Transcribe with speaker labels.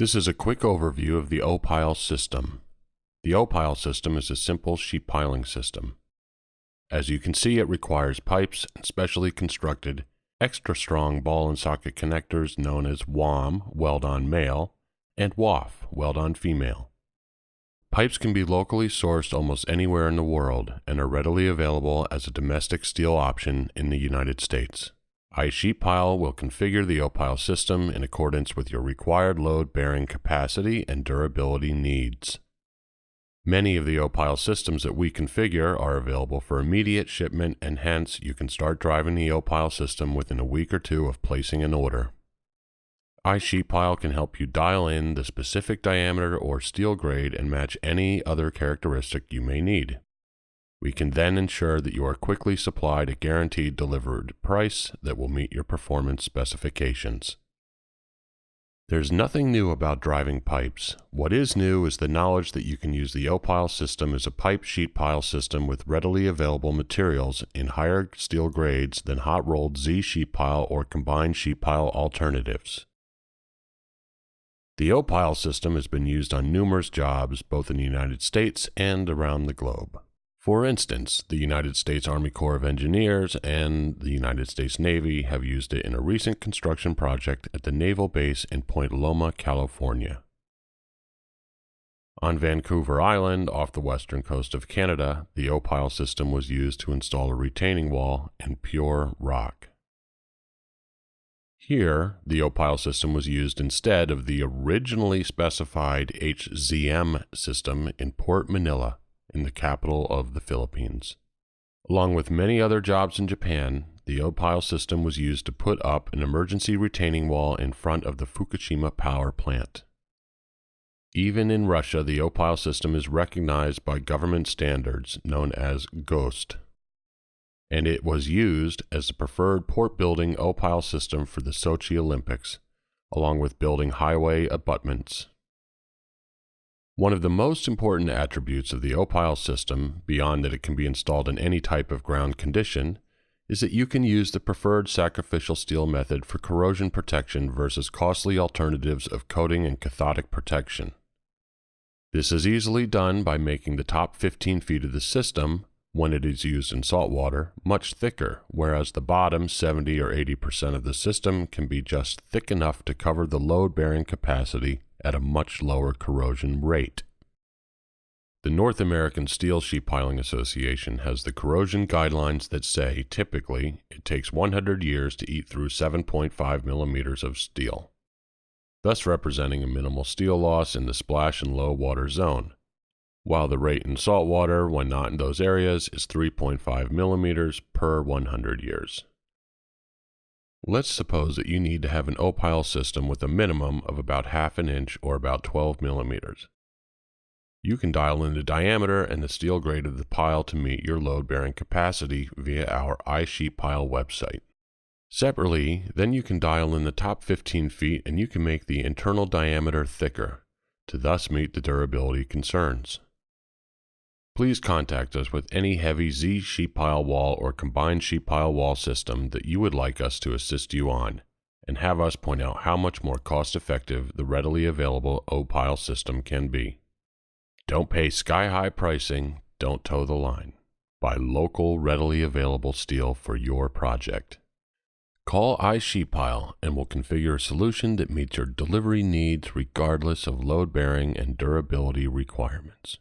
Speaker 1: This is a quick overview of the O-Pile system. The O-Pile system is a simple sheet piling system. As you can see, it requires pipes and specially constructed, extra strong ball and socket connectors known as WOM, weld-on male, and WOF, weld-on female. Pipes can be locally sourced almost anywhere in the world and are readily available as a domestic steel option in the United States. iSheetPile will configure the O-Pile system in accordance with your required load-bearing capacity and durability needs. Many of the O-Pile systems that we configure are available for immediate shipment, and hence you can start driving the O-Pile system within a week or two of placing an order. iSheetPile can help you dial in the specific diameter or steel grade and match any other characteristic you may need. We can then ensure that you are quickly supplied a guaranteed delivered price that will meet your performance specifications. There's nothing new about driving pipes. What is new is the knowledge that you can use the O-Pile system as a pipe sheet pile system with readily available materials in higher steel grades than hot-rolled Z sheet pile or combined sheet pile alternatives. The O-Pile system has been used on numerous jobs both in the United States and around the globe. For instance, the United States Army Corps of Engineers and the United States Navy have used it in a recent construction project at the naval base in Point Loma, California. On Vancouver Island, off the western coast of Canada, the O-Pile system was used to install a retaining wall in pure rock. Here, the O-Pile system was used instead of the originally specified HZM system in Port Manila, in the capital of the Philippines. Along with many other jobs in Japan, the O-Pile system was used to put up an emergency retaining wall in front of the Fukushima power plant. Even in Russia, the O-Pile system is recognized by government standards known as GOST, and it was used as the preferred port-building O-Pile system for the Sochi Olympics, along with building highway abutments. One of the most important attributes of the O-Pile system, beyond that it can be installed in any type of ground condition, is that you can use the preferred sacrificial steel method for corrosion protection versus costly alternatives of coating and cathodic protection. This is easily done by making the top 15 feet of the system, when it is used in salt water, much thicker, whereas the bottom 70 or 80% of the system can be just thick enough to cover the load-bearing capacity at a much lower corrosion rate. The North American Steel Sheet Piling Association has the corrosion guidelines that say typically it takes 100 years to eat through 7.5 millimeters of steel, thus representing a minimal steel loss in the splash and low water zone, while the rate in salt water when not in those areas is 3.5 millimeters per 100 years. Let's suppose that you need to have an O-Pile system with a minimum of about half an inch or about 12 millimeters. You can dial in the diameter and the steel grade of the pile to meet your load-bearing capacity via our iSheetPile website. Separately, then you can dial in the top 15 feet and you can make the internal diameter thicker to thus meet the durability concerns. Please contact us with any heavy Z sheet pile wall or combined sheet pile wall system that you would like us to assist you on, and have us point out how much more cost-effective the readily available O-Pile system can be. Don't pay sky-high pricing, don't toe the line. Buy local, readily available steel for your project. Call iSheetPile and we'll configure a solution that meets your delivery needs regardless of load-bearing and durability requirements.